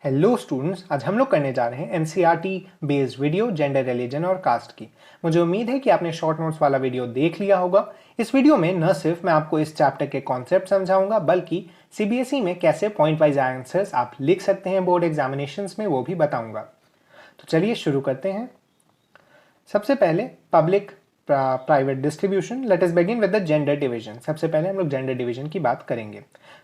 Hello students, आज हम लोग करने जा रहे हैं NCERT based video gender, religion और कास्ट की। मुझे उम्मीद है कि आपने शॉर्ट नोट्स वाला वीडियो देख लिया होगा। इस वीडियो में न सिर्फ मैं आपको इस चैप्टर के कॉन्सेप्ट समझाऊंगा, बल्कि सीबीएसई में कैसे पॉइंट वाइज आंसर्स आप लिख सकते हैं बोर्ड एग्जामिनेशंस में, वो भी बताऊंगा। तो चलिए शुरू करते हैं। सबसे पहले public private distribution. Let us begin with the gender division. सबसे पहले हम लोग जेंडर डिवीजन की बात करेंगे।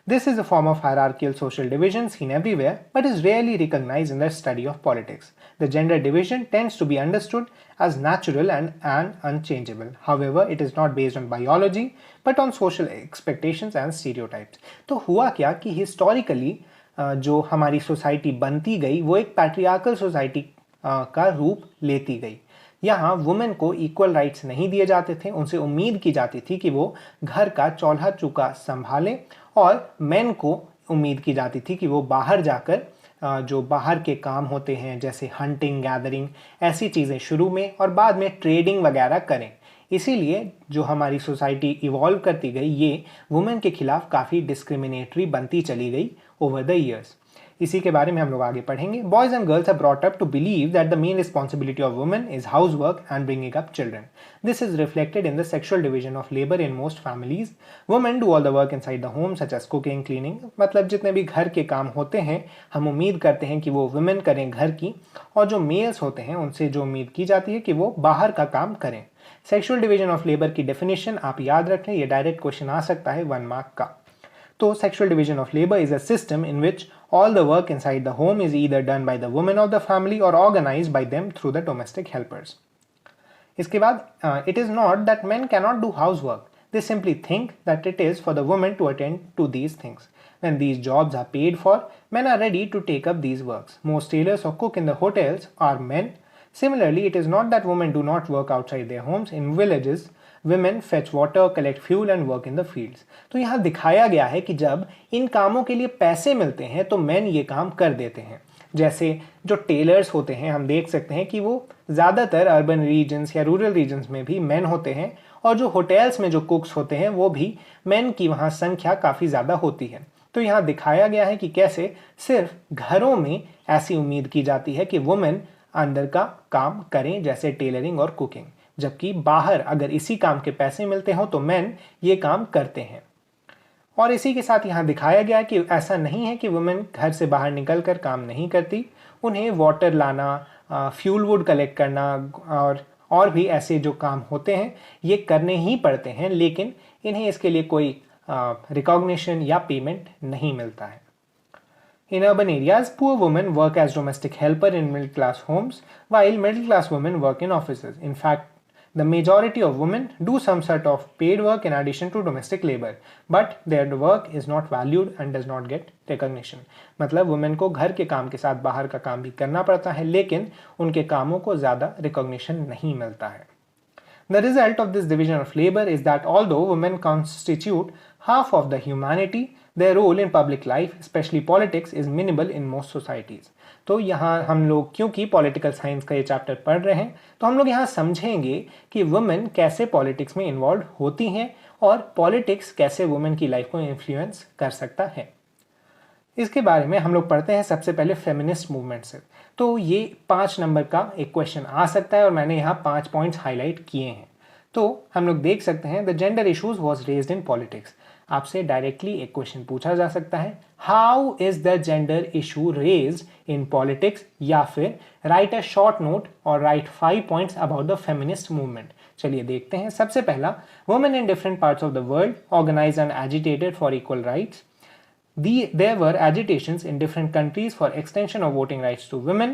This is a form of hierarchical social division seen everywhere but is rarely recognized in the study of politics. The gender division tends to be understood as natural and unchangeable. However, it is not based on biology but on social expectations and stereotypes. तो हुआ क्या कि historically जो हमारी society बनती गई वो एक पैट्रियार्कल सोसाइटी का रूप लेती गई। यहाँ वुमेन को इक्वल राइट्स नहीं दिए जाते थे। उनसे उम्मीद की जाती थी कि वो घर का चौल्हा चौका संभाले, और मेन को उम्मीद की जाती थी कि वो बाहर जाकर जो बाहर के काम होते हैं जैसे हंटिंग, गैदरिंग, ऐसी चीज़ें शुरू में और बाद में ट्रेडिंग वगैरह करें। इसीलिए जो हमारी सोसाइटी इवॉल्व करती गई ये वुमेन के खिलाफ काफ़ी डिस्क्रिमिनेटरी बनती चली गई ओवर द ईयर्स। इसी के बारे में हम लोग आगे पढ़ेंगे। Boys and girls are brought up to believe that the main responsibility of women is house work and bringing up children. This is reflected in the sexual division of labor in most families. Women do all the work inside the home such as cooking, cleaning. मतलब जितने भी घर के काम होते हैं हम उम्मीद करते हैं कि वो वुमेन करें घर की, और जो मेल्स होते हैं उनसे जो उम्मीद की जाती है कि वो बाहर का काम करें। सेक्सुअल डिवीजन ऑफ लेबर की डेफिनेशन आप याद रखें, ये डायरेक्ट क्वेश्चन आ सकता है 1 मार्क का। तो sexual division of labour is a system in which all the work inside the home is either done by the women of the family or organized by them through the domestic helpers. इसके बाद it is not that men cannot do housework. They simply think that it is for the women to attend to these things. When these jobs are paid for, men are ready to take up these works. Most tailors or cook in the hotels are men. Similarly, it is not that women do not work outside their homes. In villages, women fetch water, collect fuel and work in the fields. तो यहाँ दिखाया गया है कि जब इन कामों के लिए पैसे मिलते हैं तो मेन ये काम कर देते हैं। जैसे जो टेलर्स होते हैं हम देख सकते हैं कि वो ज़्यादातर अर्बन रीजन्स या रूरल रीजन्स में भी मेन होते हैं, और जो होटल्स में जो कुक्स होते हैं वो भी मेन की वहाँ संख्या काफ़ी ज़्यादा होती है। तो यहाँ दिखाया गया है कि कैसे सिर्फ घरों में ऐसी उम्मीद की जाती है कि वुमेन अंदर का काम करें जैसे टेलरिंग और कुकिंग, जबकि बाहर अगर इसी काम के पैसे मिलते हो तो मेन ये काम करते हैं। और इसी के साथ यहाँ दिखाया गया कि ऐसा नहीं है कि वुमेन घर से बाहर निकल कर काम नहीं करती। उन्हें वाटर लाना, फ्यूल वुड कलेक्ट करना और भी ऐसे जो काम होते हैं ये करने ही पड़ते हैं, लेकिन इन्हें इसके लिए कोई रिकॉग्निशन या पेमेंट नहीं मिलता है। In urban areas, poor women work as domestic helper in middle class homes, while middle class women work in offices. In fact, the majority of women do some sort of paid work in addition to domestic labor, but their work is not valued and does not get recognition. मतलब women को घर के काम के साथ बाहर का काम भी करना पड़ता है, लेकिन उनके कामों को ज़्यादा रिकॉग्निशन नहीं मिलता है। The result of this division of labor is that although women constitute half of the humanity, their role in public life, especially politics, is minimal in most societies. तो यहाँ हम लोग क्योंकि पॉलिटिकल साइंस का ये चैप्टर पढ़ रहे हैं तो हम लोग यहाँ समझेंगे कि वुमेन कैसे पॉलिटिक्स में इन्वॉल्व होती हैं और पॉलिटिक्स कैसे वुमेन की लाइफ को इन्फ्लुएंस कर सकता है। इसके बारे में हम लोग पढ़ते हैं सबसे पहले फेमिनिस्ट मूवमेंट से। तो ये 5 नंबर का एक क्वेश्चन आ सकता है और मैंने यहाँ 5 पॉइंट्स हाईलाइट किए हैं। तो हम लोग देख सकते हैं the gender issues was raised in politics. आपसे डायरेक्टली एक क्वेश्चन पूछा जा सकता है, how is the gender issue raised in politics, या फिर राइट अ शॉर्ट नोट और write 5 points about the feminist movement. चलिए देखते हैं। सबसे पहला, women in different parts of the world organised and agitated for equal rights. There were agitations in different countries for extension of voting rights to women.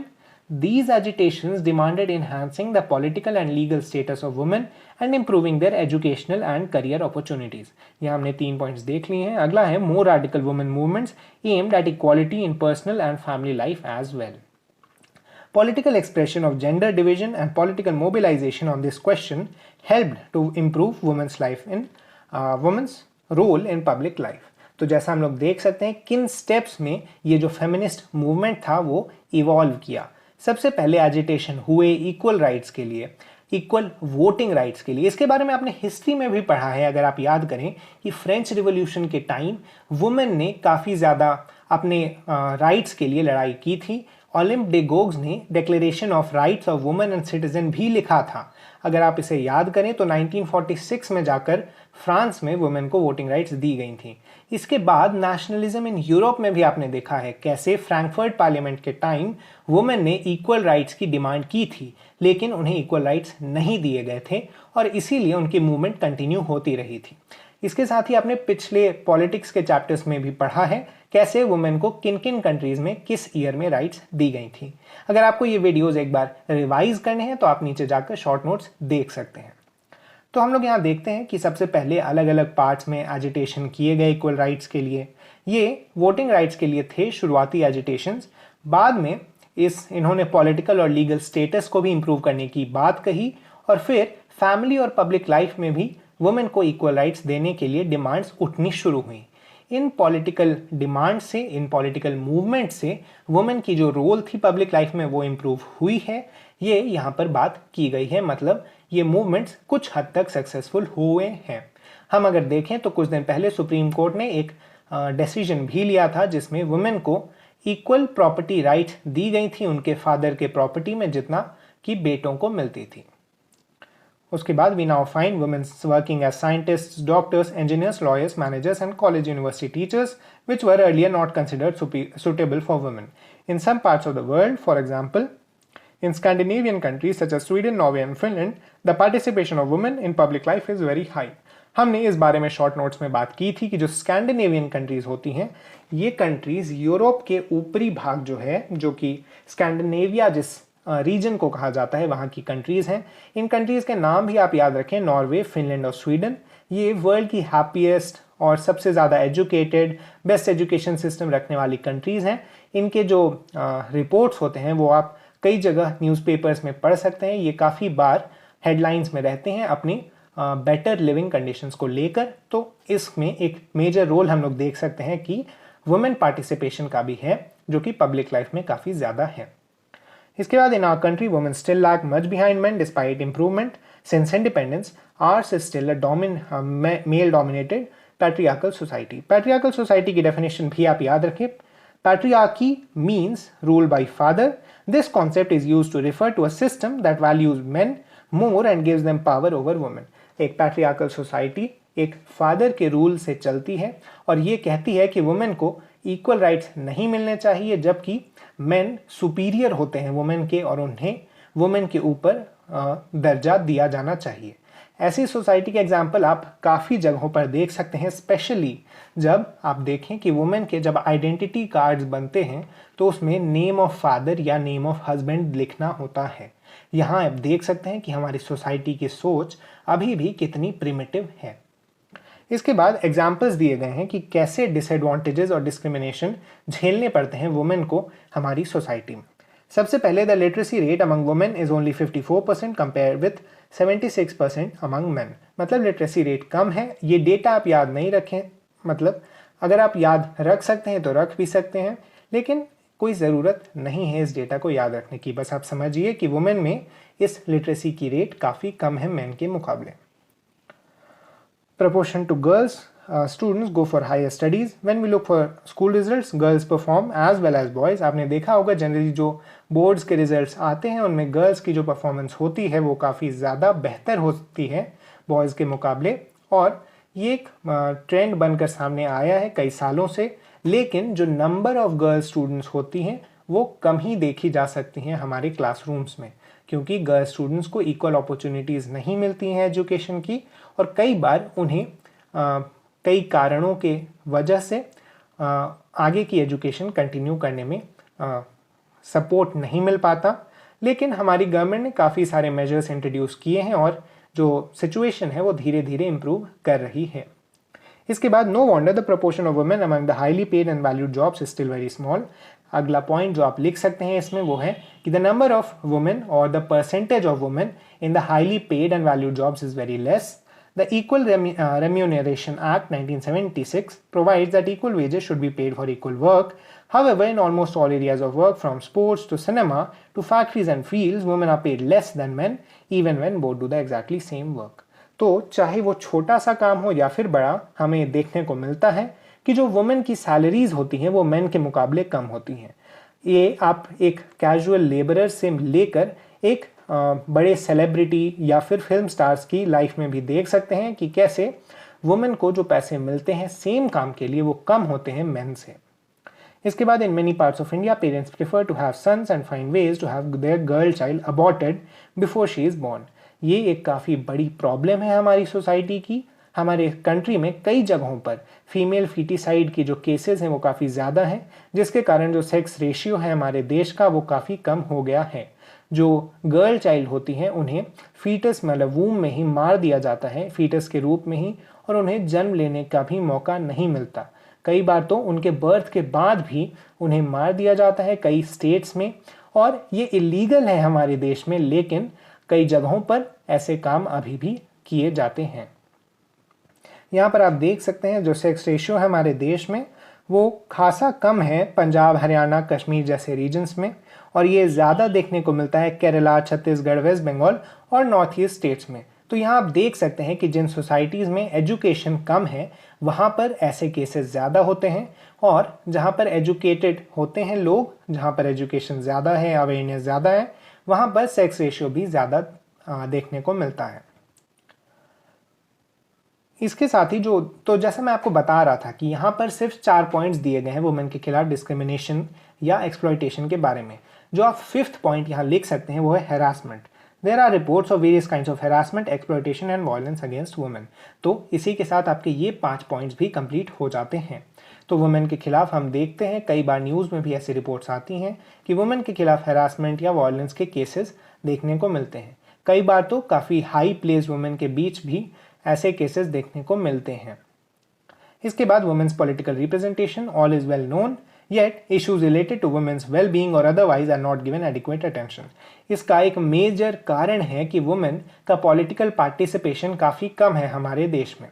These agitations demanded enhancing the political and legal status of women and improving their educational and career opportunities. यहाँ हमने 3 points देख लिए हैं। अगला है more radical women movements aimed at equality in personal and family life as well. Political expression of gender division and political mobilization on this question helped to improve women's life in women's role in public life. तो जैसा हम लोग देख सकते हैं किन steps में ये जो फेमिनिस्ट मूवमेंट था वो इवॉल्व किया। सबसे पहले एजिटेशन हुए इक्वल राइट्स के लिए। इक्वल वोटिंग राइट्स के लिए। इसके बारे में आपने हिस्ट्री में भी पढ़ा है, अगर आप याद करें कि फ्रेंच रिवॉल्यूशन के टाइम वुमेन ने काफ़ी ज़्यादा अपने राइट्स के लिए लड़ाई की थी। ओलिम्प डे गोग्स ने declaration of rights of women and citizen भी लिखा था। अगर आप इसे याद करें तो 1946 में जाकर फ्रांस में वुमेन को वोटिंग राइट्स दी गई थी। इसके बाद नेशनलिज्म इन यूरोप में भी आपने देखा है कैसे फ्रैंकफर्ट पार्लियामेंट के टाइम वुमेन ने इक्वल राइट्स की डिमांड की थी, लेकिन उन्हें इक्वल राइट्स नहीं दिए गए थे और इसीलिए उनकी मूवमेंट कंटिन्यू होती रही थी। इसके साथ ही आपने पिछले पॉलिटिक्स के चैप्टर्स में भी पढ़ा है कैसे वुमेन को किन किन कंट्रीज में किस ईयर में राइट्स दी गई थी। अगर आपको ये वीडियोस एक बार रिवाइज करने हैं तो आप नीचे जाकर शॉर्ट नोट्स देख सकते हैं। तो हम लोग यहाँ देखते हैं कि सबसे पहले अलग अलग पार्ट्स में एजिटेशन किए गए इक्वल राइट्स के लिए। ये वोटिंग राइट्स के लिए थे शुरुआती एजिटेशंस। बाद में इन्होंने पॉलिटिकल और लीगल स्टेटस को भी इंप्रूव करने की बात कही और फिर फैमिली और पब्लिक लाइफ में भी वुमेन को इक्वल राइट्स देने के लिए डिमांड्स उठनी शुरू हुई। इन पॉलिटिकल डिमांड से, इन पॉलिटिकल मूवमेंट से वुमेन की जो रोल थी पब्लिक लाइफ में वो इम्प्रूव हुई है, ये यहाँ पर बात की गई है। मतलब ये मूवमेंट्स कुछ हद तक सक्सेसफुल हुए हैं। हम अगर देखें तो कुछ दिन पहले सुप्रीम कोर्ट ने एक डिसीजन भी लिया था जिसमें वुमेन को इक्वल प्रॉपर्टी राइट्स दी गई थी उनके फादर के प्रॉपर्टी में जितना कि बेटों को मिलती थी। उसके बाद we now find womens working as scientists, doctors, engineers, lawyers, managers and college university teachers which were earlier not considered suitable for women. In some parts of the world, for example, in Scandinavian countries such as Sweden, Norway and Finland, the participation of women in public life is very high. हमने इस बारे में short notes में बात की थी कि जो स्कैंडिनेवियन कंट्रीज होती हैं, ये कंट्रीज यूरोप के ऊपरी भाग जो है, जो कि स्कैंडिनेविया जिस रीजन को कहा जाता है, वहाँ की कंट्रीज़ हैं। इन कंट्रीज़ के नाम भी आप याद रखें, नॉर्वे, फिनलैंड और स्वीडन। ये वर्ल्ड की हैप्पीएस्ट और सबसे ज़्यादा एजुकेटेड, बेस्ट एजुकेशन सिस्टम रखने वाली कंट्रीज़ हैं। इनके जो रिपोर्ट्स होते हैं वो आप कई जगह न्यूज़पेपर्स में पढ़ सकते हैं। ये काफ़ी बार हेडलाइंस में रहते हैं अपनी बेटर लिविंग कंडीशंस को लेकर। तो इसमें एक मेजर रोल हम लोग देख सकते हैं कि वुमेन पार्टिसिपेशन का भी है, जो कि पब्लिक लाइफ में काफ़ी ज़्यादा है। इसके बाद in our country women still lag much behind men despite improvement since independence. Ours is still a male dominated patriarchal society. Patriarchal society की डेफिनेशन भी आप याद रखें। Patriarchy means rule by father. This concept is used to refer to a system that values men more and gives them power over women. एक patriarchal society एक father के rule से चलती है और ये कहती है कि वुमेन को इक्वल राइट्स नहीं मिलने चाहिए, जबकि मेन सुपीरियर होते हैं वुमेन के और उन्हें वुमेन के ऊपर दर्जा दिया जाना चाहिए। ऐसी सोसाइटी के एग्जाम्पल आप काफ़ी जगहों पर देख सकते हैं, स्पेशली जब आप देखें कि वुमेन के जब आइडेंटिटी कार्ड्स बनते हैं तो उसमें नेम ऑफ फादर या नेम ऑफ हस्बैंड लिखना होता है। यहाँ आप देख सकते हैं कि हमारी सोसाइटी की सोच अभी भी कितनी प्रिमिटिव है। इसके बाद एग्जाम्पल्स दिए गए हैं कि कैसे डिसएडवांटेजेस और डिस्क्रिमिनेशन झेलने पड़ते हैं वुमेन को हमारी सोसाइटी में। सबसे पहले the literacy rate among women is only 54% compare with 76% among man. मतलब लिटरेसी रेट कम है। ये डेटा आप याद नहीं रखें, मतलब अगर आप याद रख सकते हैं तो रख भी सकते हैं, लेकिन कोई ज़रूरत नहीं है इस डेटा को याद रखने की। बस आप समझिए कि वुमेन में इस लिटरेसी की रेट काफ़ी कम है मैन के मुकाबले। Proportion to girls students go for higher studies. When we look for school results, girls perform as well as boys. आपने देखा होगा जनरली जो बोर्ड्स के रिजल्ट्स आते हैं उनमें गर्ल्स की जो परफॉर्मेंस होती है वो काफ़ी ज़्यादा बेहतर होती है बॉयज़ के मुकाबले, और ये एक ट्रेंड बनकर सामने आया है कई सालों से। लेकिन जो नंबर ऑफ गर्ल्स स्टूडेंट्स होती हैं वो कम ही देखी जा सकती हैं हमारे क्लासरूम्स में, क्योंकि गर्ल्स स्टूडेंट्स को इक्वल अपॉर्चुनिटीज़ नहीं मिलती हैं एजुकेशन की, और कई बार उन्हें कई कारणों के वजह से आगे की एजुकेशन कंटिन्यू करने में सपोर्ट नहीं मिल पाता। लेकिन हमारी गवर्नमेंट ने काफ़ी सारे मेजर्स इंट्रोड्यूस किए हैं और जो सिचुएशन है वो धीरे धीरे इम्प्रूव कर रही है। इसके बाद no wonder the proportion of women among the highly paid and valued jobs is still very small. अगला पॉइंट जो आप लिख सकते हैं इसमें वो है कि द नंबर ऑफ वुमेन और the percentage of women in the highly paid and valued jobs is very less. The Equal Remuneration Act 1976 provides that equal wages should be paid for equal work. However, in almost all areas of work, from sports to cinema to factories and fields, women are paid less than men, even when both do the exactly same work. तो चाहे वो छोटा सा काम हो या फिर बड़ा, हमें देखने को मिलता है कि जो वुमेन की सैलरीज होती हैं वो मेन के मुकाबले कम होती हैं। ये आप एक कैजुअल लेबरर से लेकर एक बड़े सेलिब्रिटी या फिर फिल्म स्टार्स की लाइफ में भी देख सकते हैं कि कैसे वुमेन को जो पैसे मिलते हैं सेम काम के लिए वो कम होते हैं मेन से। इसके बाद in many parts of India parents prefer to have sons and find ways to have their girl child aborted before she is born. ये एक काफ़ी बड़ी प्रॉब्लम है हमारी सोसाइटी की। हमारे कंट्री में कई जगहों पर फीमेल फीटिसाइड की जो केसेस हैं वो काफ़ी ज़्यादा हैं, जिसके कारण जो सेक्स रेशियो है हमारे देश का वो काफ़ी कम हो गया है। जो गर्ल चाइल्ड होती हैं उन्हें फीटस मतलब वूम में ही मार दिया जाता है, फीटस के रूप में ही, और उन्हें जन्म लेने का भी मौका नहीं मिलता। कई बार तो उनके बर्थ के बाद भी उन्हें मार दिया जाता है कई स्टेट्स में, और ये इलीगल है हमारे देश में, लेकिन कई जगहों पर ऐसे काम अभी भी किए जाते हैं। यहाँ पर आप देख सकते हैं जो सेक्स रेशियो है हमारे देश में वो खासा कम है पंजाब, हरियाणा, कश्मीर जैसे रीजन्स में, और ये ज़्यादा देखने को मिलता है केरला, छत्तीसगढ़, वेस्ट बंगाल और नॉर्थ ईस्ट स्टेट्स में। तो यहाँ आप देख सकते हैं कि जिन सोसाइटीज़ में एजुकेशन कम है वहाँ पर ऐसे केसेस ज़्यादा होते हैं, और जहाँ पर एजुकेटेड होते हैं लोग, जहाँ पर एजुकेशन ज़्यादा है, अवेयरनेस ज़्यादा है, वहाँ पर सेक्स रेशियो भी ज़्यादा देखने को मिलता है। इसके साथ ही तो जैसा मैं आपको बता रहा था कि यहाँ पर सिर्फ 4 पॉइंट्स दिए गए हैं वुमेन के खिलाफ डिस्क्रिमिनेशन या एक्सप्लॉयटेशन के बारे में। जो आप 5th पॉइंट यहाँ लिख सकते हैं वो है harassment. There are reports of various kinds of harassment, exploitation and violence against women. तो इसी के साथ आपके ये 5 पॉइंट्स भी कंप्लीट हो जाते हैं। तो वुमेन के खिलाफ हम देखते हैं कई बार न्यूज़ में भी ऐसी रिपोर्ट्स आती हैं कि वुमेन के खिलाफ हैरासमेंट या वायलेंस के केसेस देखने को मिलते हैं। कई बार तो काफ़ी हाई प्लेस वुमेन के बीच भी ऐसे केसेस देखने को मिलते हैं। इसके बाद women's political representation, all is well known, yet issues related to women's well being or otherwise are not given adequate attention. इसका एक मेजर कारण है कि वुमेन का पॉलिटिकल पार्टिसिपेशन काफ़ी कम है हमारे देश में।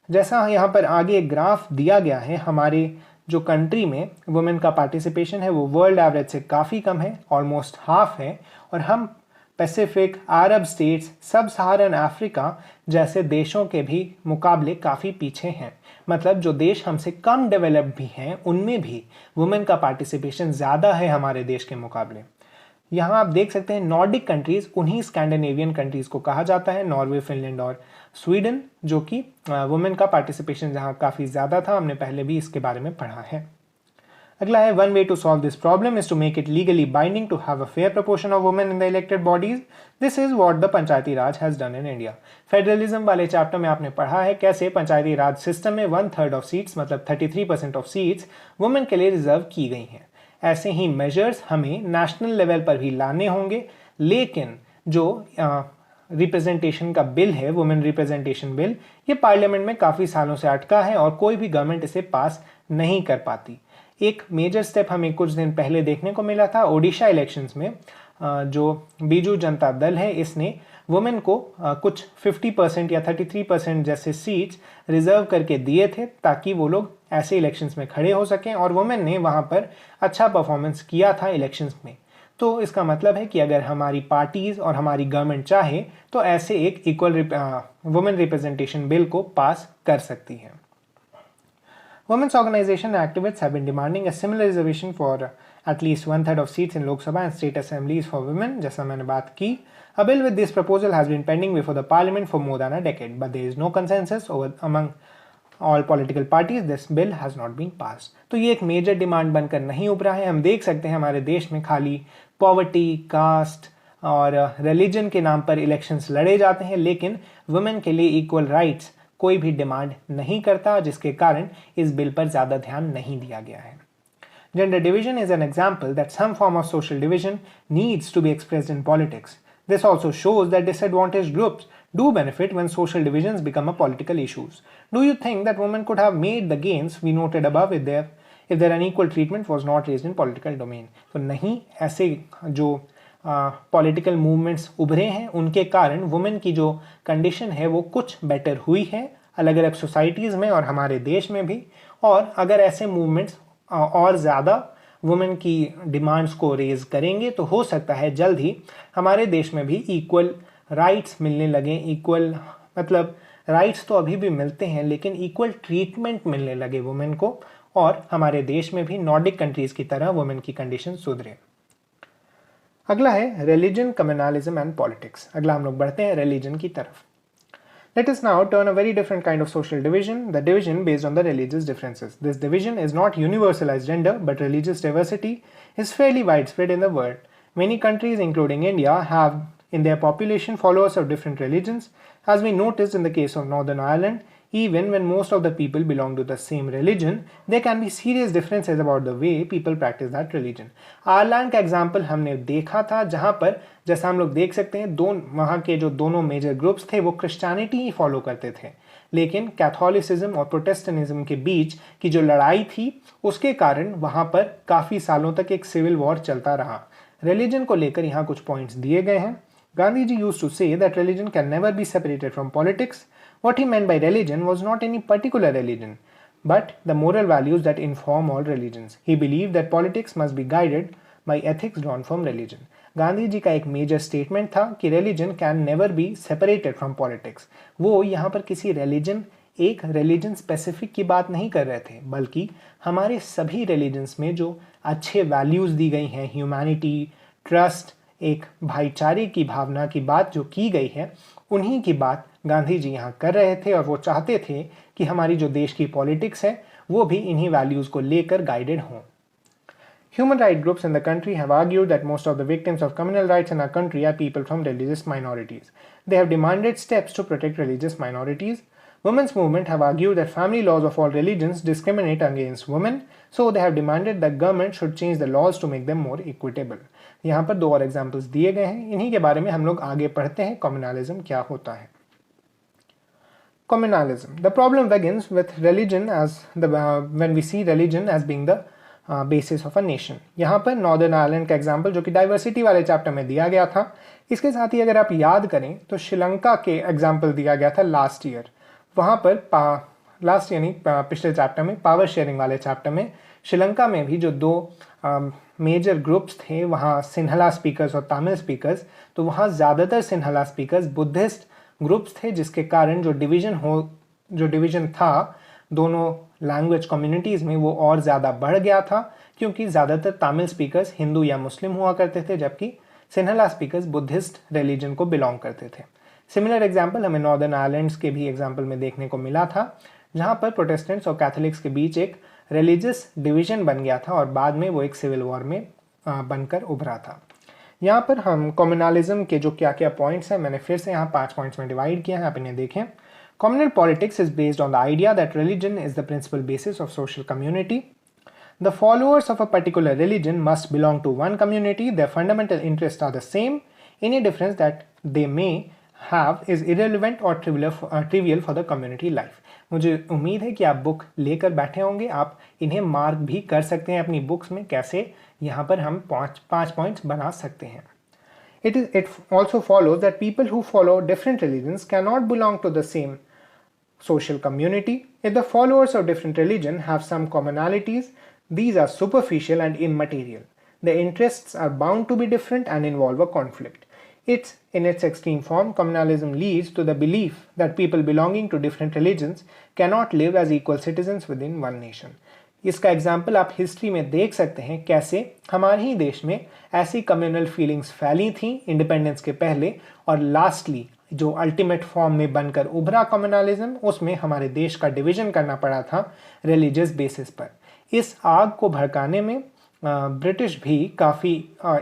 जैसा यहाँ पर आगे एक ग्राफ दिया गया है, हमारे जो कंट्री में वुमेन का पार्टिसिपेशन है वो वर्ल्ड एवरेज से काफ़ी कम है, ऑलमोस्ट हाफ है, और हम पैसिफिक, अरब स्टेट्स, सब सहारन अफ्रीका जैसे देशों के भी मुकाबले काफ़ी पीछे हैं। मतलब जो देश हमसे कम डेवलप्ड भी हैं उनमें भी वुमेन का पार्टिसिपेशन ज़्यादा है हमारे देश के मुकाबले। यहाँ आप देख सकते हैं नॉर्डिक कंट्रीज़, उन्हीं स्कैंडिनेवियन कंट्रीज़ को कहा जाता है, नॉर्वे, फिनलैंड और स्वीडन, जो कि वुमेन का पार्टिसिपेशन जहाँ काफ़ी ज़्यादा था। हमने पहले भी इसके बारे में पढ़ा है। अगला है one way to solve this problem is to make it legally binding to have a fair proportion of women in the elected bodies. This is what the Panchayati Raj has done in India. Federalism वाले chapter में आपने पढ़ा है कैसे पंचायती राज system में 1/3 of seats मतलब 33% of seats women के लिए रिजर्व की गई हैं। ऐसे ही मेजर्स हमें नेशनल लेवल पर भी लाने होंगे, लेकिन जो रिप्रेजेंटेशन का बिल है, वुमेन रिप्रेजेंटेशन बिल, ये पार्लियामेंट में काफ़ी सालों से अटका है और कोई भी गवर्नमेंट इसे पास नहीं कर पाती। एक मेजर स्टेप हमें कुछ दिन पहले देखने को मिला था ओडिशा इलेक्शंस में। जो बीजू जनता दल है इसने वुमेन को कुछ 50% या 33% जैसे सीट्स रिजर्व करके दिए थे ताकि वो लोग ऐसे इलेक्शंस में खड़े हो सकें, और वुमेन ने वहाँ पर अच्छा परफॉर्मेंस किया था इलेक्शंस में। तो इसका मतलब है कि अगर हमारी पार्टीज़ और हमारी गवर्नमेंट चाहे तो ऐसे एक इक्वल वुमेन रिप्रेजेंटेशन बिल को पास कर सकती है। Women's organization and activists have been demanding a similar reservation for at least 1/3 of seats in Lok Sabha and state assemblies for women, जैसा मैंने बात की। A bill with this proposal has been pending before the parliament for more than a decade, but there is no consensus among all political parties. This bill has not been passed. तो ये एक major demand बनकर नहीं उभरा है। हम देख सकते हैं हमारे देश में खाली पॉवर्टी, कास्ट और रिलीजन के नाम पर इलेक्शंस लड़े जाते हैं, लेकिन वुमेन के लिए इक्वल राइट्स कोई भी डिमांड नहीं करता, जिसके कारण इस बिल पर ज़्यादा ध्यान नहीं दिया गया है। Gender division is an example that some form of social division needs to be expressed in politics. This also shows that disadvantaged groups do benefit when social divisions become a political issues. Do you think that women could have made the gains we noted above if their unequal treatment was not raised in political domain? तो नहीं, ऐसे जो political movements उभरे हैं उनके कारण women की जो कंडीशन है वो कुछ बेटर हुई है अलग अलग सोसाइटीज़ में और हमारे देश में भी। और अगर ऐसे मूवमेंट्स और ज़्यादा वुमेन की डिमांड्स को रेज करेंगे तो हो सकता है जल्द ही हमारे देश में भी इक्वल राइट्स मिलने लगें। इक्वल मतलब राइट्स तो अभी भी मिलते हैं लेकिन इक्वल ट्रीटमेंट मिलने लगे वुमेन को और हमारे देश में भी नॉर्डिक कंट्रीज़ की तरह वुमेन की कंडीशन सुधरे। अगला है रिलीजन, कम्युनलिज्म एंड पॉलिटिक्स। अगला हम लोग बढ़ते हैं रिलीजन की तरफ। Let us now turn a very different kind of social division, the division based on the religious differences. This division is not universal as gender, but religious diversity is fairly widespread in the world. Many countries, including India, have in their population followers of different religions, as we noticed in the case of Northern Ireland. Even when most of the people belong to the same religion, there can be serious differences about the way people practice that religion. Ireland का example हमने देखा था जहाँ पर जैसा हम लोग देख सकते हैं वहाँ के जो दोनों मेजर ग्रुप्स थे वो क्रिश्चियनिटी ही फॉलो करते थे, लेकिन कैथोलिसिज्म और प्रोटेस्टेंटिज्म के बीच की जो लड़ाई थी उसके कारण वहाँ पर काफ़ी सालों तक एक सिविल वॉर चलता रहा। रिलीजन को लेकर यहाँ कुछ पॉइंट्स दिए गए हैं। Gandhi ji used to say that religion can never be separated from politics. What he meant by religion was not any particular religion, but the moral values that inform all religions. He believed that politics must be guided by ethics drawn from religion. Gandhi ji का एक major statement था कि religion can never be separated from politics. वो यहाँ पर किसी एक religion specific की बात नहीं कर रहे थे, बल्कि हमारे सभी रिलीजन्स में जो अच्छे वैल्यूज़ दी गई हैं, ह्यूमैनिटी, ट्रस्ट, एक भाईचारे की भावना की बात जो की गई है, उन्हीं की बात गांधी जी यहाँ कर रहे थे और वो चाहते थे कि हमारी जो देश की पॉलिटिक्स है वो भी इन्हीं वैल्यूज़ को लेकर गाइडेड हों। Human rights groups in the country have argued that most of the victims of communal rights in our country are people from religious minorities. They have demanded steps to protect religious minorities. Women's movement have argued that family laws of all religions discriminate against women, so they have demanded that government should change the laws to make them more equitable. यहाँ पर दो और examples दिए गए हैं, इन्हीं के बारे में हम लोग आगे पढ़ते हैं कम्युनलिज्म क्या होता है। Communalism. The problem begins with religion when we see religion as being the basis of a nation. यहाँ पर नॉर्दर्न आयरलैंड का एग्जाम्पल जो कि डाइवर्सिटी वाले चैप्टर में दिया गया था, इसके साथ ही अगर आप याद करें तो श्रीलंका के एग्जाम्पल दिया गया था लास्ट ईयर। वहाँ पर लास्ट यानी पिछले चैप्टर में पावर शेयरिंग वाले चैप्टर में श्रीलंका में भी जो दो मेजर ग्रुप्स थे, वहाँ सिन्हला स्पीकर्स और तमिल स्पीकर्स, तो वहाँ ज़्यादातर सिन्हला स्पीकर्स बुद्धिस्ट ग्रुप्स थे, जिसके कारण जो डिवीज़न था दोनों लैंग्वेज कम्युनिटीज़ में वो और ज़्यादा बढ़ गया था, क्योंकि ज़्यादातर तमिल स्पीकर्स हिंदू या मुस्लिम हुआ करते थे जबकि सिन्हला स्पीकर्स बुद्धिस्ट रिलीजन को बिलोंग करते थे। सिमिलर एग्जाम्पल हमें नॉर्दर्न आयरलैंड्स के भी एग्जाम्पल में देखने को मिला था, जहाँ पर प्रोटेस्टेंट्स और कैथोलिक्स के बीच एक रिलीजियस डिवीज़न बन गया था और बाद में वो एक सिविल वॉर में बनकर उभरा था। यहाँ पर हम कम्युनलिज्म के जो क्या क्या पॉइंट्स हैं मैंने फिर से यहाँ 5 पॉइंट्स में डिवाइड किया है, आप इन्हें देखें। Communal politics is based on the idea that religion is the principal basis of social community. The followers of a particular religion must belong to one community. Their fundamental interests are the same. Any difference that they may have is irrelevant or trivial for the community life. मुझे उम्मीद है कि आप book लेकर बैठे होंगे, आप इन्हें मार्क भी कर सकते हैं अपनी बुक्स में, कैसे यहाँ पर हम 5 पॉइंट्स बना सकते हैं। It also follows that people who follow different religions cannot belong to the same social community. If the followers of different religion have some commonalities, these are superficial and immaterial. The interests are bound to be different and involve a conflict. In its extreme form, communalism leads to the belief that people belonging to different religions cannot live as equal citizens within one nation. इसका example आप history में देख सकते हैं कैसे हमारे ही देश में ऐसी कम्युनल फीलिंग्स फैली थी इंडिपेंडेंस के पहले, और लास्टली जो अल्टीमेट फॉर्म में बनकर उभरा कम्युनलिज्म, उसमें हमारे देश का डिवीजन करना पड़ा था रिलीजियस बेसिस पर। इस आग को भड़काने में ब्रिटिश भी काफ़ी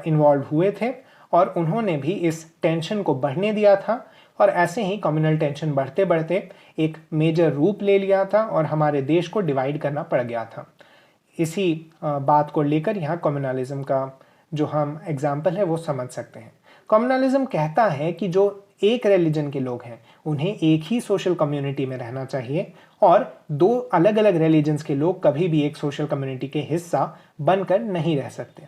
इन्वॉल्व हुए थे और उन्होंने भी इस टेंशन को बढ़ने दिया था, और ऐसे ही कम्युनल टेंशन बढ़ते बढ़ते एक मेजर रूप ले लिया था और हमारे देश को डिवाइड करना पड़ गया था। इसी बात को लेकर यहाँ कम्युनलिज्म का जो हम एग्जाम्पल है वो समझ सकते हैं। कम्युनलिज्म कहता है कि जो एक रिलीजन के लोग हैं उन्हें एक ही सोशल कम्युनिटी में रहना चाहिए, और दो अलग अलग रिलीजन्स के लोग कभी भी एक सोशल कम्युनिटी के हिस्सा बनकर नहीं रह सकते।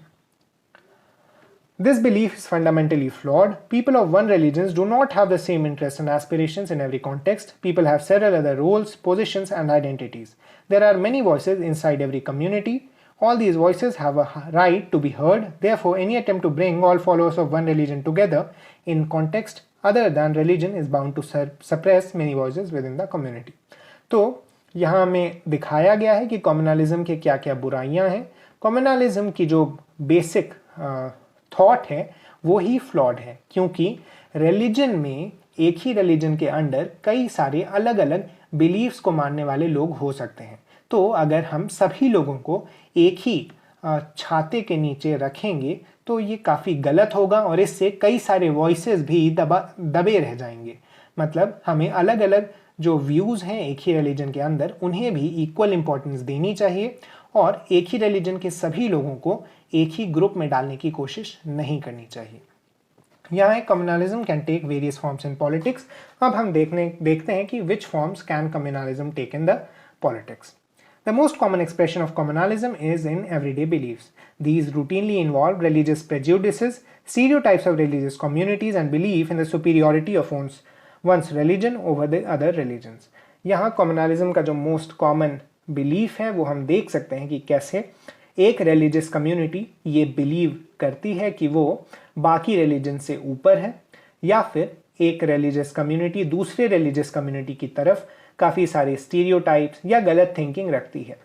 This belief is fundamentally flawed. People of one religion do not have the same interests and aspirations in every context. People have several other roles, positions, and identities. There are many voices inside every community. All these voices have a right to be heard. Therefore, any attempt to bring all followers of one religion together in context other than religion is bound to suppress many voices within the community. तो यहाँ में दिखाया गया है कि communalism के क्या क्या बुराइयाँ हैं। कम्युनलिज्म की जो बेसिक थॉट है वो ही फ्लॉड है, क्योंकि रिलीजन में एक ही रिलीजन के अंडर कई सारे अलग अलग बिलीव्स को मानने वाले लोग हो सकते हैं। तो अगर हम सभी लोगों को एक ही छाते के नीचे रखेंगे तो ये काफ़ी गलत होगा और इससे कई सारे वॉइसेस भी दबे रह जाएंगे। मतलब हमें अलग अलग जो व्यूज़ हैं एक ही रिलीजन के अंदर उन्हें भी इक्वल इम्पोर्टेंस देनी चाहिए और एक ही रिलीजन के सभी लोगों को एक ही ग्रुप में डालने की कोशिश नहीं करनी चाहिए। यहाँ communalism can take various forms in politics. अब हम देखते हैं कि which forms can communalism take in the politics. The most common expression of communalism is in everyday beliefs. These routinely involve religious prejudices, stereotypes of religious communities, and belief in the superiority of one's religion over the other religions. यहाँ communalism का जो most common belief है वो हम देख सकते हैं कि कैसे एक religious community ये believe करती है कि वो बाकी religion से ऊपर है, या फिर एक religious community दूसरे religious community की तरफ काफ़ी सारे स्टीरियोटाइप्स या गलत थिंकिंग रखती है।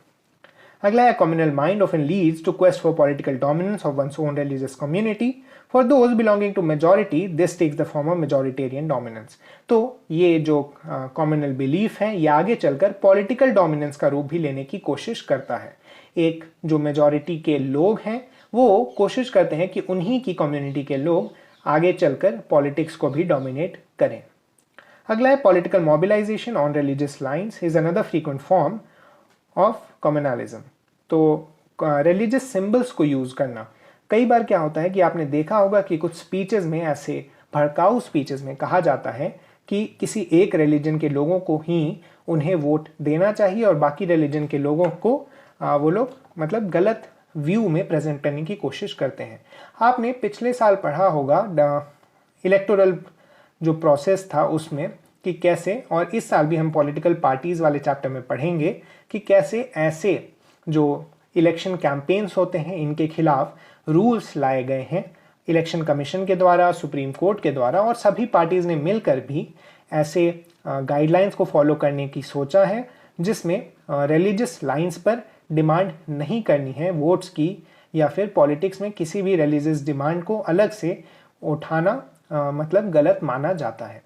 अगला है communal mind often leads to quest for political dominance of one's own religious community. For those belonging to majority this takes the form of majoritarian dominance. तो ये जो कम्युनल बिलीफ है ये आगे चलकर पॉलिटिकल डोमिनेंस का रूप भी लेने की कोशिश करता है। एक जो मेजॉरिटी के लोग हैं वो कोशिश करते हैं कि उन्हीं की कम्युनिटी के लोग आगे चलकर पॉलिटिक्स को भी डोमिनेट करें। अगला है political mobilisation on religious lines is another frequent form of communalism. तो रिलीजियस सिंबल्स को यूज़ करना, कई बार क्या होता है कि आपने देखा होगा कि कुछ स्पीचेस में ऐसे भड़काऊ स्पीचेस में कहा जाता है कि किसी एक रिलीजन के लोगों को ही उन्हें वोट देना चाहिए और बाकी रिलीजन के लोगों को वो लोग मतलब गलत व्यू में प्रेजेंट करने की कोशिश करते हैं। आपने पिछले साल पढ़ा होगा इलेक्टोरल जो प्रोसेस था उसमें कि कैसे, और इस साल भी हम पॉलिटिकल पार्टीज़ वाले चैप्टर में पढ़ेंगे कि कैसे ऐसे जो इलेक्शन कैंपेन्स होते हैं इनके खिलाफ रूल्स लाए गए हैं इलेक्शन कमीशन के द्वारा, सुप्रीम कोर्ट के द्वारा, और सभी पार्टीज़ ने मिलकर भी ऐसे गाइडलाइंस को फॉलो करने की सोचा है जिसमें रिलीजियस लाइंस पर डिमांड नहीं करनी है वोट्स की, या फिर पॉलिटिक्स में किसी भी रिलीजियस डिमांड को अलग से उठाना मतलब गलत माना जाता है।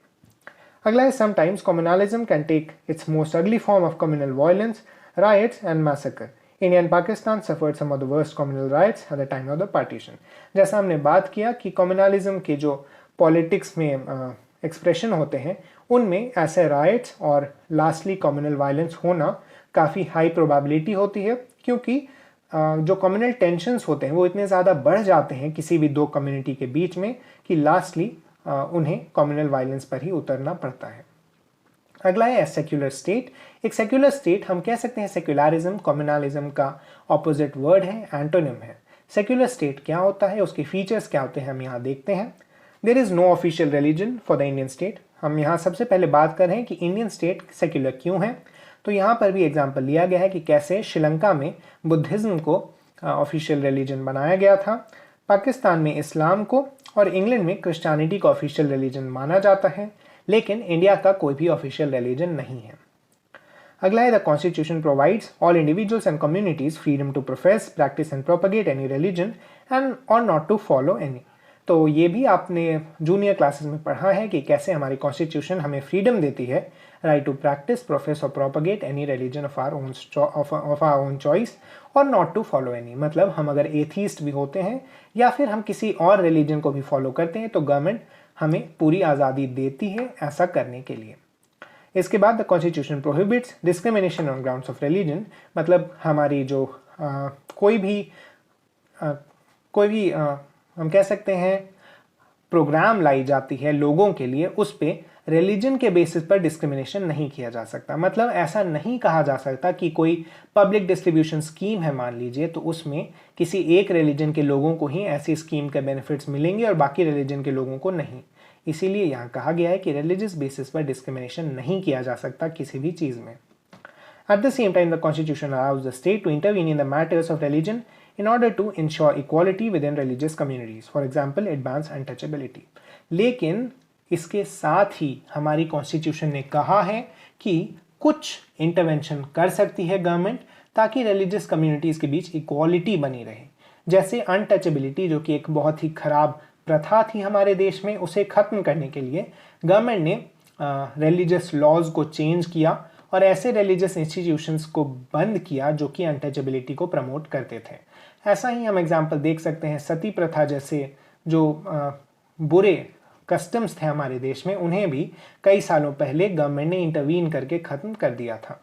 अगला है sometimes communalism can take its most ugly form of communal violence, riots and massacre. India and Pakistan suffered some of the worst communal riots at the time of the partition. जैसा हमने बात किया कि कम्युनलिज्म के जो पॉलिटिक्स में expression होते हैं उनमें ऐसे राइट्स और लास्टली कम्युनल वायलेंस होना काफ़ी हाई प्रोबेबिलिटी होती है, क्योंकि जो कम्युनल टेंशन्स होते हैं वो इतने ज़्यादा बढ़ जाते हैं किसी भी दो कम्युनिटी के बीच में कि लास्टली उन्हें कम्युनल वायलेंस पर ही उतरना पड़ता है। अगला है सेक्युलर स्टेट। एक सेक्युलर स्टेट हम कह सकते हैं सेक्युलरिज्म कम्युनलिज्म का ऑपोजिट वर्ड है, एंटोनिम है। सेक्युलर स्टेट क्या होता है, उसके फीचर्स क्या होते हैं, हम यहाँ देखते हैं। There is no official religion for the Indian state. हम यहाँ सबसे पहले बात कर रहे हैं कि इंडियन स्टेट सेक्युलर क्यों है। तो यहाँ पर भी एग्जाम्पल लिया गया है कि कैसे श्रीलंका में बुद्धिज़्म को ऑफिशियल रिलीजन बनाया गया था, पाकिस्तान में इस्लाम को और इंग्लैंड में क्रिश्चियनिटी को ऑफिशियल रिलीजन माना जाता है, लेकिन इंडिया का कोई भी ऑफिशियल रिलीजन नहीं है। अगला है the constitution provides all individuals and communities freedom to profess, practise and propagate any religion and और नॉट टू फॉलो एनी। तो ये भी आपने जूनियर क्लासेस में पढ़ा है कि कैसे हमारी कॉन्स्टिट्यूशन हमें फ्रीडम देती है, राइट टू प्रैक्टिस, प्रोफेस और propagate any religion of our own choice और नॉट टू फॉलो एनी। मतलब हम अगर एथीस्ट भी होते हैं या फिर हम किसी और रिलीजन को भी फॉलो करते हैं तो गवर्नमेंट हमें पूरी आज़ादी देती है ऐसा करने के लिए। इसके बाद the constitution prohibits discrimination on grounds of religion. मतलब हमारी जो कोई भी हम कह सकते हैं प्रोग्राम लाई जाती है लोगों के लिए, उस पे रिलीजन के बेसिस पर डिस्क्रिमिनेशन नहीं किया जा सकता। मतलब ऐसा नहीं कहा जा सकता कि कोई पब्लिक डिस्ट्रीब्यूशन स्कीम है मान लीजिए, तो उसमें किसी एक रिलीजन के लोगों को ही ऐसी स्कीम के बेनिफिट्स मिलेंगे और बाकी रिलीजन के लोगों को नहीं। इसीलिए यहाँ कहा गया है कि रिलीजियस बेसिस पर डिस्क्रिमिनेशन नहीं किया जा सकता किसी भी चीज़ में। At the same time, the Constitution allows the state to intervene in the matters of religion in order to ensure equality within religious communities. For example, it bans untouchability. लेकिन इसके साथ ही हमारी कॉन्स्टिट्यूशन ने कहा है कि कुछ इंटरवेंशन कर सकती है गवर्नमेंट ताकि रिलीजियस कम्युनिटीज़ के बीच इक्वालिटी बनी रहे। जैसे अनटचेबिलिटी, जो कि एक बहुत ही खराब प्रथा थी हमारे देश में, उसे ख़त्म करने के लिए गवर्नमेंट ने रिलीजियस लॉज को चेंज किया और ऐसे रिलीजियस इंस्टीट्यूशंस को बंद किया जो कि अनटचेबिलिटी को प्रमोट करते थे। ऐसा ही हम एग्जांपल देख सकते हैं सती प्रथा जैसे जो बुरे कस्टम्स थे हमारे देश में, उन्हें भी कई सालों पहले गवर्नमेंट ने इंटरवीन करके ख़त्म कर दिया था।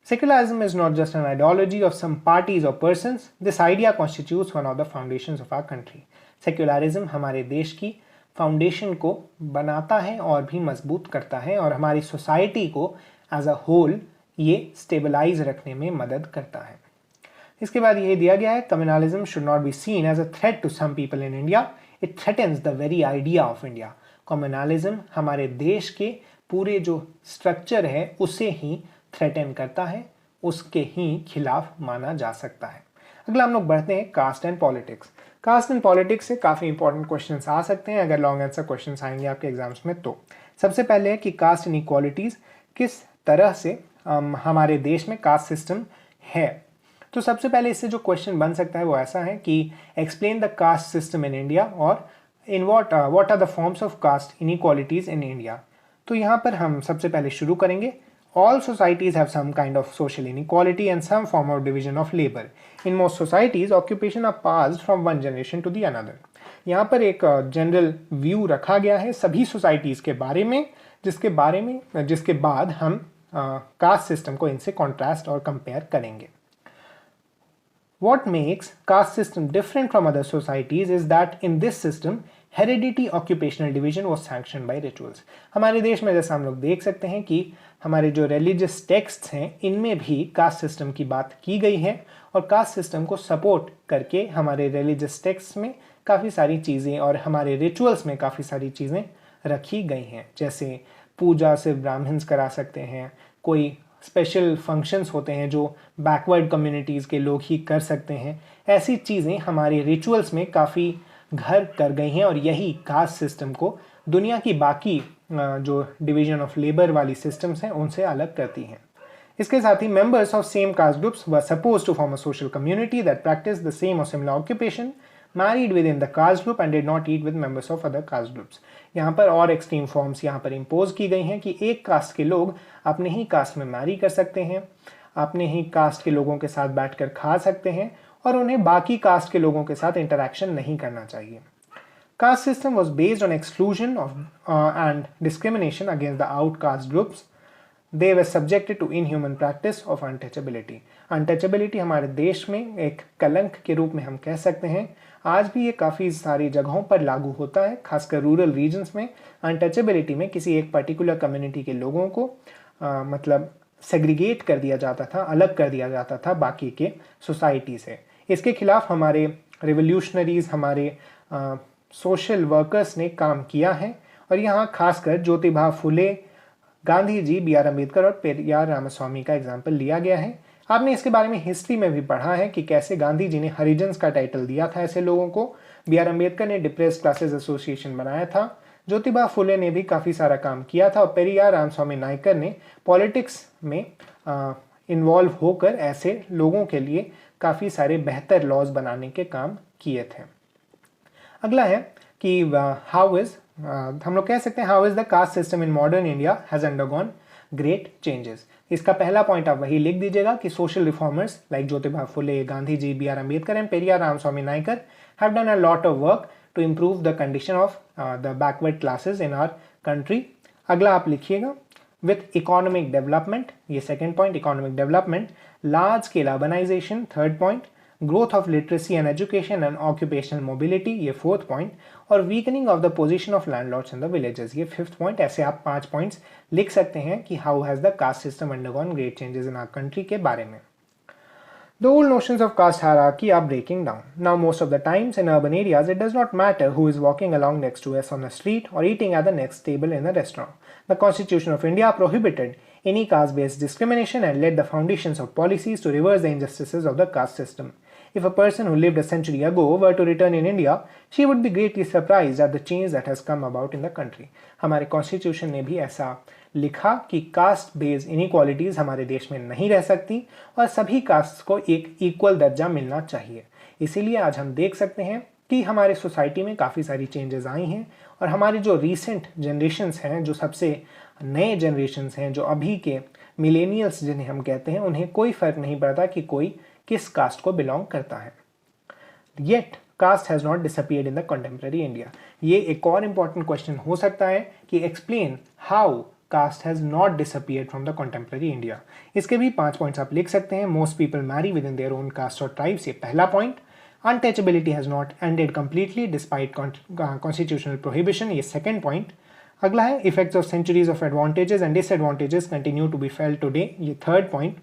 Secularism is not just an ideology of some parties or persons. This idea constitutes one of the foundations of our country. Secularism हमारे देश की फाउंडेशन को बनाता है और भी मजबूत करता है और हमारी सोसाइटी को एज अ होल ये स्टेबलाइज रखने में मदद करता है। इसके बाद ये दिया गया है, communalism should not be seen as a threat to some people in India, it threatens the very idea of India. Communalism हमारे देश के पूरे जो स्ट्रक्चर है उसे ही थ्रेटन करता है, उसके ही खिलाफ माना जा सकता है। अगला हम लोग बढ़ते हैं caste and politics. Caste and politics से काफ़ी इंपॉर्टेंट क्वेश्चंस आ सकते हैं अगर लॉन्ग आंसर क्वेश्चंस आएंगे आपके एग्जाम्स में। तो सबसे पहले है कि कास्ट इनइक्वालिटीज़ किस तरह से हमारे देश में कास्ट सिस्टम है। तो सबसे पहले इससे जो क्वेश्चन बन सकता है वो ऐसा है कि explain the caste system in India और in what are the forms of caste inequalities in India. तो यहाँ पर हम सबसे पहले शुरू करेंगे। All societies have some kind of social inequality and some form of division of labor. In most societies, occupation are passed from one generation to the another. यहाँ पर एक जनरल व्यू रखा गया है सभी सोसाइटीज़ के बारे में, जिसके बाद हम कास्ट सिस्टम को इनसे कॉन्ट्रास्ट और कंपेयर करेंगे। What makes caste system different from other societies is that in this system heredity occupational division was sanctioned by rituals. हमारे देश में जैसा हम लोग देख सकते हैं कि हमारे जो रिलीजियस टेक्स्ट हैं इनमें भी कास्ट सिस्टम की बात की गई है और कास्ट सिस्टम को सपोर्ट करके हमारे रिलीजियस टेक्स्ट में काफ़ी सारी चीज़ें और हमारे रिचुअल्स में काफ़ी सारी चीज़ें रखी गई हैं। जैसे पूजा सिर्फ ब्राह्मण्स करा सकते हैं, कोई स्पेशल फंक्शंस होते हैं जो बैकवर्ड कम्युनिटीज़ के लोग ही कर सकते हैं। ऐसी चीज़ें हमारे रिचुअल्स में काफ़ी घर कर गई हैं और यही कास्ट सिस्टम को दुनिया की बाकी जो डिवीजन ऑफ लेबर वाली सिस्टम्स हैं उनसे अलग करती हैं। इसके साथ ही members of same caste groups were supposed to form a social community that practise the same or similar occupation, married within the caste group and did not eat with members of other caste groups. यहाँ पर और extreme forms यहाँ पर impose की गई हैं कि एक कास्ट के लोग अपने ही कास्ट में मैरी कर सकते हैं, अपने ही कास्ट के लोगों के साथ बैठकर खा सकते हैं और उन्हें बाकी कास्ट के लोगों के साथ इंटरैक्शन नहीं करना चाहिए। Caste system was based on exclusion of and discrimination against the outcast groups. They were subjected to inhuman practice of untouchability. Untouchability हमारे देश में एक कलंक के रूप में हम कह सकते हैं। आज भी ये काफ़ी सारी जगहों पर लागू होता है, खासकर रूरल रीजन्स में। अनटचेबिलिटी में किसी एक पर्टिकुलर कम्युनिटी के लोगों को मतलब सेग्रीगेट कर दिया जाता था, अलग कर दिया जाता था बाकी के सोसाइटी से। इसके खिलाफ हमारे रिवोल्यूशनरीज, हमारे सोशल वर्कर्स ने काम किया है और यहाँ खासकर ज्योतिबा फुले, गांधी जी, बी.आर. अम्बेडकर और पेरियार रामास्वामी का एग्जाम्पल लिया गया है। आपने इसके बारे में हिस्ट्री में भी पढ़ा है कि कैसे गांधी जी ने हरिजन्स का टाइटल दिया था ऐसे लोगों को, बी.आर. अम्बेडकर ने डिप्रेस्ड क्लासेस एसोसिएशन बनाया था, ज्योतिबा फुले ने भी काफ़ी सारा काम किया था और पेरियार रामस्वामी नायकर ने पॉलिटिक्स में इन्वॉल्व होकर ऐसे लोगों के लिए काफ़ी सारे बेहतर लॉज बनाने के काम किए थे। अगला है कि हम लोग कह सकते हैं how is the caste system in modern India has undergone great changes. इसका पहला पॉइंट आप वही लिख दीजिएगा कि social reformers like Jyotiba Phule, Gandhi ji, B R. Ambedkar and Periyar Ramaswamy Naicker have done a lot of work to improve the condition of the backward classes in our country. अगला आप लिखिएगा विथ इकोनॉमिक डेवलपमेंट, ये second point, economic development, large scale urbanisation, third point, growth of literacy and education and occupational mobility, ये 4th point, और weakening of the position of landlords in the villages, ये 5th point. ऐसे आप 5 points लिख सकते हैं कि how has the caste system undergone great changes in our country के बारे में। The old notions of caste hierarchy are breaking down. Now, most of the times in urban areas, it does not matter who is walking along next to us on the street or eating at the next table in a restaurant. The Constitution of India prohibited any caste-based discrimination and laid the foundations of policies to reverse the injustices of the caste system. If a person who lived a century ago were to return in India, she would be greatly surprised at the change that has come about in the country. हमारे constitution ने भी ऐसा लिखा कि caste based inequalities हमारे देश में नहीं रह सकती और सभी कास्ट को एक इक्वल दर्जा मिलना चाहिए। इसीलिए आज हम देख सकते हैं कि हमारे सोसाइटी में काफ़ी सारी चेंजेस आई हैं और हमारे जो रीसेंट जनरेशन्स हैं, जो सबसे नए जनरेशन्स हैं, जो अभी के मिलेनियल्स जिन्हें हम कहते हैं, उन्हें कोई फ़र्क नहीं पड़ता कि कोई किस कास्ट को बिलोंग करता है। Yet caste has not disappeared in the contemporary India. ये एक और इम्पॉर्टेंट क्वेश्चन हो सकता है कि explain how caste has not disappeared from the contemporary India. इसके भी 5 पॉइंट्स आप लिख सकते हैं। Most people marry within their own caste और ट्राइब्स, ये पहला point. Untouchability has not ended completely despite constitutional prohibition, ये 2nd पॉइंट। अगला है effects of centuries of advantages and disadvantages continue to be felt today, ये 3rd point.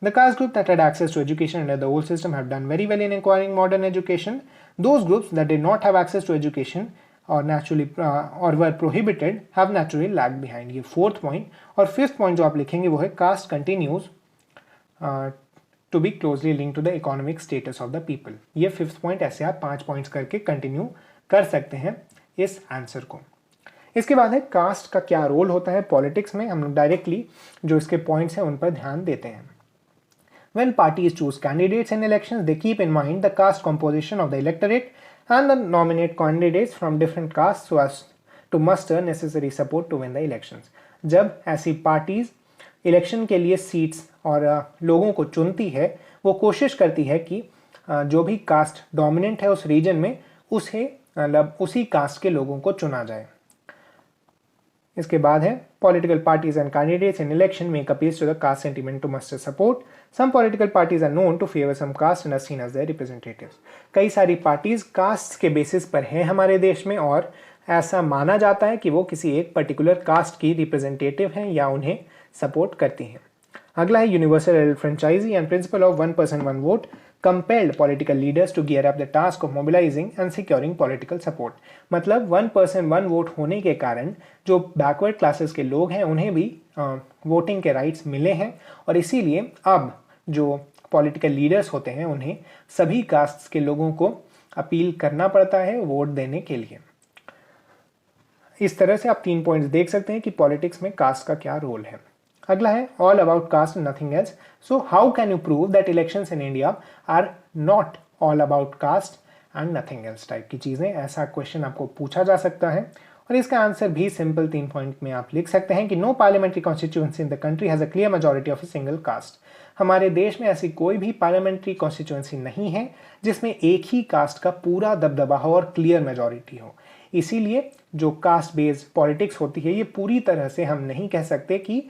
The caste group that had access to education under the old system have done very well in acquiring modern education. Those groups that did not have access to education or or were prohibited have naturally lagged behind. ये 4th point। और 5th point जो आप लिखेंगे वो है caste continues to be closely linked to the economic status of the people. ये 5th point। ऐसे आप 5 points करके कंटिन्यू कर सकते हैं इस आंसर को। इसके बाद है कास्ट का क्या रोल होता है पॉलिटिक्स में। हम लोग डायरेक्टली जो इसके पॉइंट्स हैं उन पर ध्यान देते हैं। When parties choose candidates in elections, they keep in mind the caste composition of the electorate and the nominate candidates from different castes so as to muster necessary support to win the elections. जब ऐसी parties election के लिए seats और लोगों को चुनती है, वो कोशिश करती है कि जो भी कास्ट डोमिनेंट है उस रीजन में उसी कास्ट के लोगों को चुना जाए। इसके बाद है political parties and candidates in election make appeals to the caste sentiment to muster support. Some political parties are known to favour some caste and are seen as their representatives. कई सारी पार्टीज कास्ट के basis पर हैं हमारे देश में और ऐसा माना जाता है कि वो किसी एक पर्टिकुलर कास्ट की रिप्रेजेंटेटिव हैं या उन्हें सपोर्ट करती हैं। अगला है universal franchise and principle of 1 person 1 vote compelled political leaders to gear up the task of mobilizing and securing political support। मतलब 1 person 1 vote होने के कारण जो बैकवर्ड क्लासेस के लोग हैं उन्हें भी वोटिंग के राइट्स मिले हैं और इसीलिए अब जो पॉलिटिकल लीडर्स होते हैं उन्हें सभी कास्ट्स के लोगों को अपील करना पड़ता है वोट देने के लिए। इस तरह से आप 3 पॉइंट्स देख सकते हैं कि पॉलिटिक्स में कास्ट का क्या रोल है। अगला है all about caste nothing else. So how can you prove that elections in India are not all about caste and nothing else type की चीज़ें, ऐसा क्वेश्चन आपको पूछा जा सकता है और इसका आंसर भी सिंपल 3 पॉइंट में आप लिख सकते हैं कि no parliamentary constituency in the country has a clear majority of a single caste. हमारे देश में ऐसी कोई भी पार्लियामेंट्री कॉन्स्टिट्यूएंसी नहीं है जिसमें एक ही कास्ट का पूरा दबदबा हो और क्लियर मेजॉरिटी हो। इसीलिए जो कास्ट बेस्ड पॉलिटिक्स होती है ये पूरी तरह से हम नहीं कह सकते कि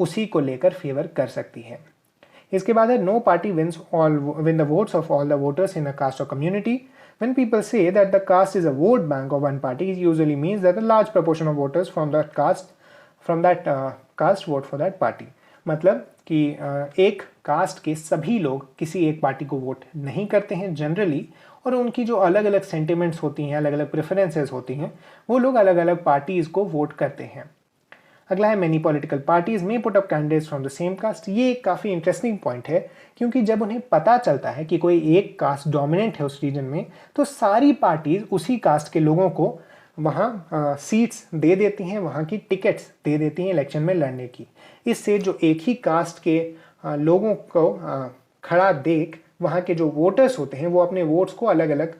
उसी को लेकर फेवर कर सकती है। इसके बाद है no party win the votes of all the voters in a caste और community. When people say that the caste is a vote bank of one party, it usually means that a large proportion of voters from that caste vote for that party। मतलब कि एक cast के सभी लोग किसी एक party को vote नहीं करते हैं जनरली और उनकी जो अलग अलग सेंटिमेंट्स होती हैं, अलग अलग प्रेफरेंसेस होती हैं, वो लोग अलग अलग पार्टीज़ को वोट करते हैं। अगला है मेनी पॉलिटिकल पार्टीज में put up candidates from the same caste. ये एक काफ़ी इंटरेस्टिंग पॉइंट है क्योंकि जब उन्हें पता चलता है कि कोई एक कास्ट डोमिनेंट है उस रीजन में तो सारी पार्टीज उसी कास्ट के लोगों को वहाँ सीट्स दे देती हैं, वहाँ की टिकट्स दे देती हैं इलेक्शन में लड़ने की। इससे जो एक ही कास्ट के लोगों को खड़ा देख वहाँ के जो वोटर्स होते हैं वो अपने वोट्स को अलग अलग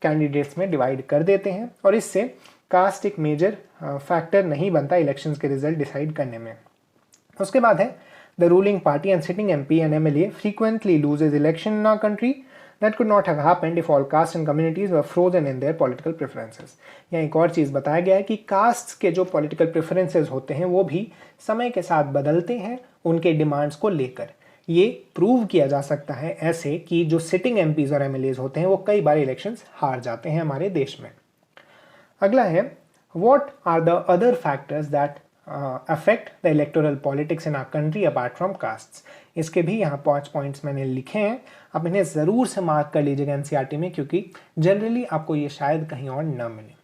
कैंडिडेट्स में डिवाइड कर देते हैं और इससे कास्ट एक मेजर फैक्टर नहीं बनता इलेक्शंस के रिजल्ट डिसाइड करने में। उसके बाद है the ruling party and sitting MP and MLA frequently loses election in our country that could not have happened if all caste and communities were frozen in their political preferences. यहाँ एक और चीज़ बताया गया है कि कास्ट के जो political preferences होते हैं वो भी समय के साथ बदलते हैं उनके डिमांड्स को लेकर। ये प्रूव किया जा सकता है ऐसे कि जो सिटिंग एमपीज और एमएलएज होते हैं वो कई बार इलेक्शंस हार जाते हैं हमारे देश में। अगला है what are the other factors that affect the electoral politics in our country apart from castes. इसके भी यहाँ 5 पॉइंट्स मैंने लिखे हैं, आप इन्हें ज़रूर से मार्क कर लीजिएगा एनसीईआरटी में, क्योंकि जनरली आपको ये शायद कहीं और न मिले।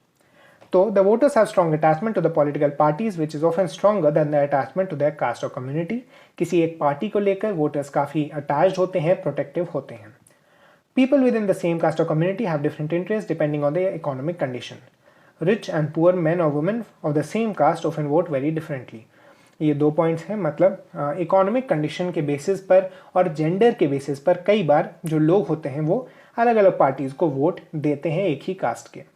तो the voters have strong attachment to the political parties which is often stronger than the attachment to their caste और कम्युनिटी। किसी एक पार्टी को लेकर वोटर्स काफ़ी अटैच्ड होते हैं, प्रोटेक्टिव होते हैं। People within the same caste और community have different interest depending on the economic condition. Rich and poor man or women of the same caste often vote very differently. ये 2 points हैं, मतलब economic condition के basis पर और gender के basis पर कई बार जो लोग होते हैं वो अलग अलग पार्टीज को वोट देते हैं एक ही कास्ट के।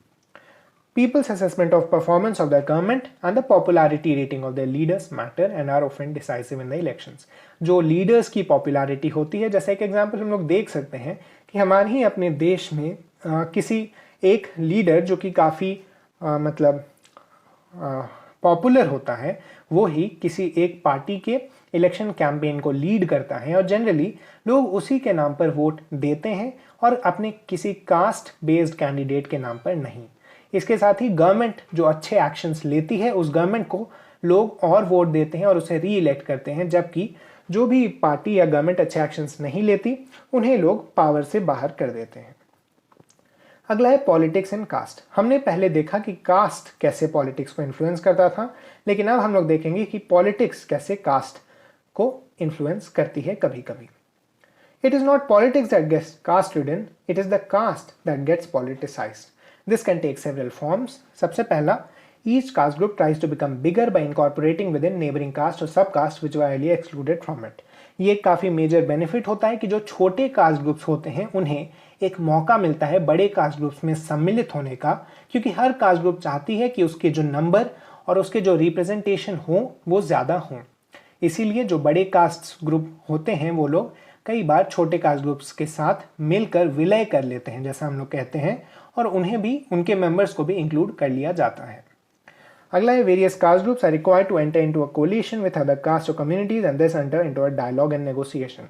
People's assessment of performance of their government and the popularity rating of their leaders matter and are often decisive in the elections। जो लीडर्स की पॉपुलैरिटी होती है, जैसे एक एग्जांपल हम लोग देख सकते हैं कि हमारे ही अपने देश में किसी एक लीडर जो कि काफ़ी मतलब पॉपुलर होता है, वो ही किसी एक पार्टी के इलेक्शन कैंपेन को लीड करता है और जनरली लोग उसी के नाम पर वोट देते हैं और अपने किसी कास्ट बेस्ड कैंडिडेट के नाम पर नहीं। इसके साथ ही गवर्नमेंट जो अच्छे एक्शंस लेती है उस गवर्नमेंट को लोग और वोट देते हैं और उसे री इलेक्ट करते हैं, जबकि जो भी पार्टी या गवर्नमेंट अच्छे एक्शंस नहीं लेती उन्हें लोग पावर से बाहर कर देते हैं। अगला है पॉलिटिक्स एंड कास्ट। हमने पहले देखा कि कास्ट कैसे पॉलिटिक्स को इन्फ्लुएंस करता था, लेकिन अब हम लोग देखेंगे कि पॉलिटिक्स कैसे कास्ट को इन्फ्लुएंस करती है कभी कभी। It is not politics that gets caste ridden, it is the caste that gets politicised. This can take several forms. सबसे पहला, each caste group tries to become bigger by incorporating within neighboring caste or subcaste which were earlier excluded from it। ये काफ़ी major benefit होता है कि जो छोटे caste groups होते हैं उन्हें एक मौका मिलता है बड़े कास्ट ग्रुप्स में सम्मिलित होने का, क्योंकि हर कास्ट ग्रुप चाहती है कि उसके जो नंबर और उसके जो रिप्रेजेंटेशन हो वो ज़्यादा हों। इसीलिए जो बड़े कास्ट ग्रुप होते हैं वो लोग कई बार छोटे कास्ट ग्रुप्स के साथ मिलकर विलय कर लेते हैं, जैसा हम लोग कहते हैं, और उन्हें भी, उनके मेंबर्स को भी इंक्लूड कर लिया जाता है। अगला है various caste groups are required to enter into a coalition with other caste or communities and this enter into a dialogue and negotiation.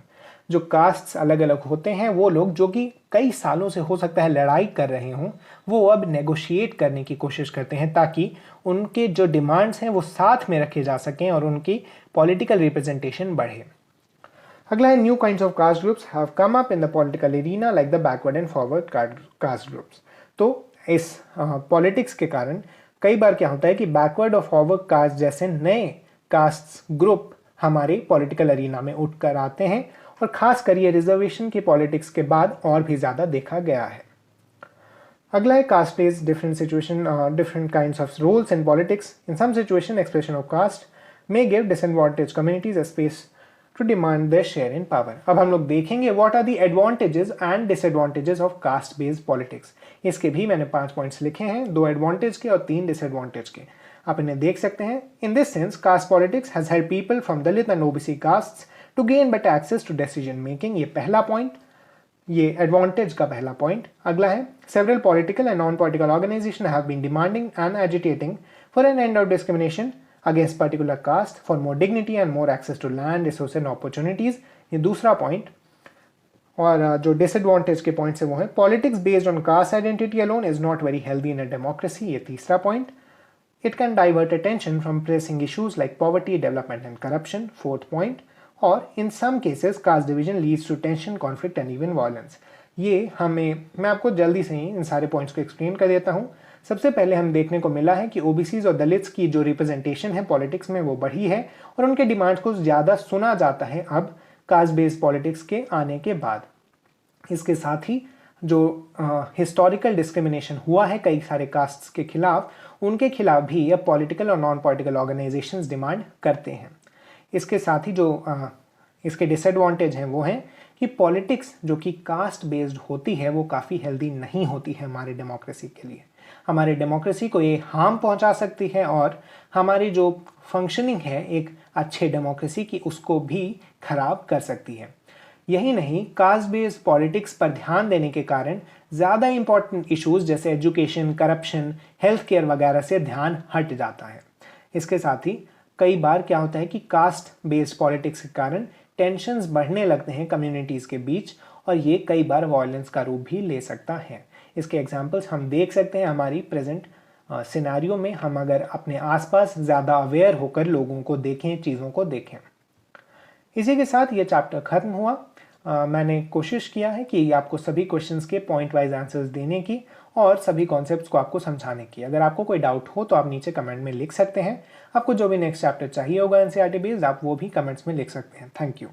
जो कास्ट्स अलग अलग होते हैं वो लोग जो कि कई सालों से हो सकता है लड़ाई कर रहे हों, वो अब नेगोशिएट करने की कोशिश करते हैं ताकि उनके जो डिमांड्स हैं वो साथ में रखे जा सकें और उनकी पॉलिटिकल रिप्रेजेंटेशन बढ़े। अगला है new kinds of caste groups have come up in the political arena like the backward and forward caste groups. तो इस पॉलिटिक्स के कारण कई बार क्या होता है कि बैकवर्ड और फॉरवर्ड कास्ट जैसे नए कास्ट ग्रुप हमारे पॉलिटिकल एरिना में उठकर आते हैं और खासकर ये रिजर्वेशन की पॉलिटिक्स के बाद और भी ज़्यादा देखा गया है। अगला है caste plays different situation different kinds of roles in politics. In some situation expression of caste may give disadvantage communities a space to demand their share in power। अब हम लोग देखेंगे what are the advantages and disadvantages of caste based politics। इसके भी मैंने 5 points लिखे हैं, 2 advantage के और 3 डिसएडवांटेज के, आप इन्हें देख सकते हैं। In this sense, caste politics has helped people from Dalit and OBC castes to gain better access to decision making। ये पहला पॉइंट, ये एडवांटेज का पहला पॉइंट। अगला है several political and non-political organizations have been demanding and agitating for an end of discrimination against particular caste for more dignity and more access to land, resources and opportunities। ये दूसरा point. और जो disadvantage के points है वो है politics based on caste identity alone is not very healthy in a democracy. ये तीसरा point. It can divert attention from pressing issues like poverty, development and corruption. Fourth point. और in some cases caste division leads to tension, conflict and even violence. ये मैं आपको जल्दी से ही इन सारे points को एक्सप्लेन कर देता हूँ। सबसे पहले हम देखने को मिला है कि ओबीसीज और दलित्स की जो रिप्रेजेंटेशन है पॉलिटिक्स में वो बढ़ी है और उनके डिमांड्स को ज़्यादा सुना जाता है अब कास्ट बेस्ड पॉलिटिक्स के आने के बाद। इसके साथ ही जो हिस्टोरिकल डिस्क्रिमिनेशन हुआ है कई सारे कास्ट्स के खिलाफ, उनके खिलाफ भी अब पॉलिटिकल और नॉन पॉलिटिकल ऑर्गेनाइजेशंस डिमांड करते हैं। इसके साथ ही जो इसके डिसएडवांटेज हैं वो हैं कि पॉलिटिक्स जो कि कास्ट बेस्ड होती है वो काफ़ी हेल्दी नहीं होती है हमारे डेमोक्रेसी के लिए। हमारे डेमोक्रेसी को ये हार्म पहुंचा सकती है और हमारी जो फंक्शनिंग है एक अच्छे डेमोक्रेसी की उसको भी खराब कर सकती है। यही नहीं, कास्ट बेस्ड पॉलिटिक्स पर ध्यान देने के कारण ज़्यादा इंपॉर्टेंट इश्यूज जैसे एजुकेशन, करप्शन, हेल्थ केयर वगैरह से ध्यान हट जाता है। इसके साथ ही कई बार क्या होता है कि कास्ट बेस्ड पॉलिटिक्स के कारण टेंशन्स बढ़ने लगते हैं कम्युनिटीज़ के बीच और ये कई बार वायलेंस का रूप भी ले सकता है। इसके एग्जाम्पल्स हम देख सकते हैं हमारी प्रेजेंट सिनेरियो में। हम अगर अपने आसपास ज़्यादा अवेयर होकर लोगों को देखें, चीज़ों को देखें। इसी के साथ ये चैप्टर ख़त्म हुआ। मैंने कोशिश किया है कि आपको सभी क्वेश्चंस के पॉइंट वाइज आंसर्स देने की और सभी कॉन्सेप्ट्स को आपको समझाने की। अगर आपको कोई डाउट हो तो आप नीचे कमेंट में लिख सकते हैं। आपको जो भी नेक्स्ट चैप्टर चाहिए होगा एनसीईआरटी बेस्ड, आप वो भी कमेंट्स में लिख सकते हैं। Thank you.